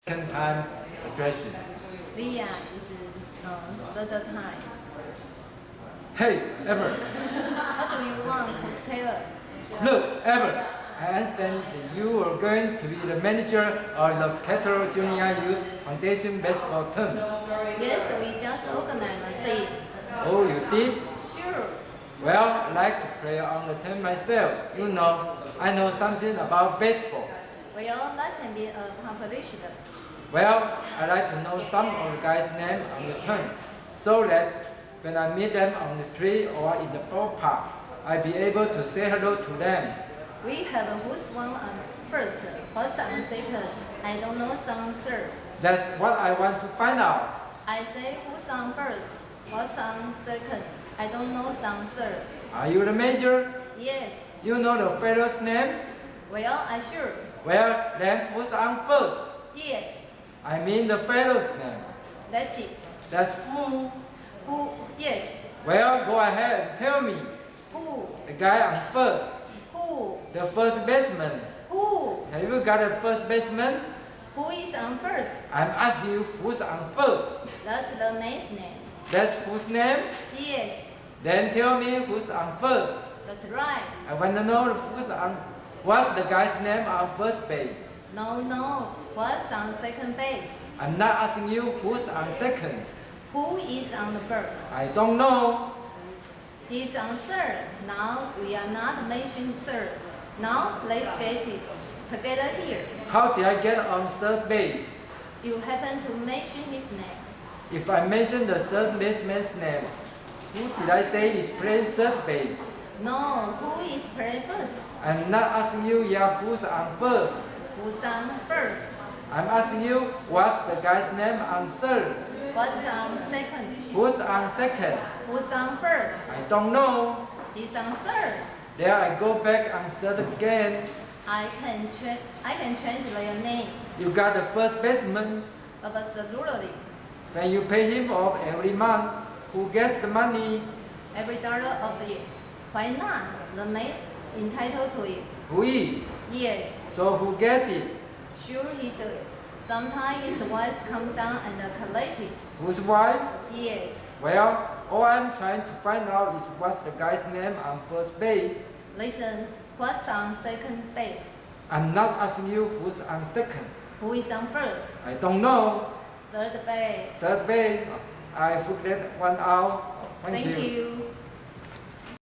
second time addressing. Leah is third time. Hey, Ever. What do you want, Miss Taylor? Look, Ever. I understand that you are going to be the manager of Los Cathedral Junior Youth Foundation baseball team. Yes, we just organized it. Oh, you did? Sure. Well, I like to play on the team myself. You know, I know something about baseball. Well, that can be accomplished. Well, I like to know some of the guys' names on the team, so that when I meet them on the street or in the ballpark, I'll be able to say hello to them. We have who's one on first, what's on second. I don't know some third. That's what I want to find out. I say who's on first, what's on second. I don't know some third. Are you the major? Yes. You know the fellow's name? Well, I sure. Well, then who's on first? Yes. I mean the fellow's name. That's it. That's who? Who? Yes. Well, go ahead and tell me. Who? The guy on first. Who? The first baseman. Who? Have you got a first baseman? Who is on first? I'm asking you who's on first. That's the man's name. That's whose name? Yes. Then tell me who's on first. That's right. I want to know who's on. What's the guy's name on first base? No. What's on second base? I'm not asking you who's on second. Who is on the first? I don't know. He's on third. Now we are not mentioning third. Now let's get it together here. How did I get on third base? You happen to mention his name. If I mention the third baseman's name, who did I say is playing third base? No, who is playing first? I'm not asking you who's on first. Who's on first? I'm asking you what's the guy's name on third. What's on second? Who's on second? Who's on third? I don't know. He's on third. There I go back on third again. I can change their name. You got the first baseman. Absolutely. When you pay him off every month, who gets the money? Every dollar of it. Why not? The man's entitled to it. Who is? Yes, So who gets it? sure he does. Sometimes his wife come down and collect it. Whose wife? Yes. Well, all I'm trying to find out is what's the guy's name on first base. Listen, what's on second base? I'm not asking you who's on second. Who is on first? I don't know. Third base. Third base, I figured that one out. Thank you. you.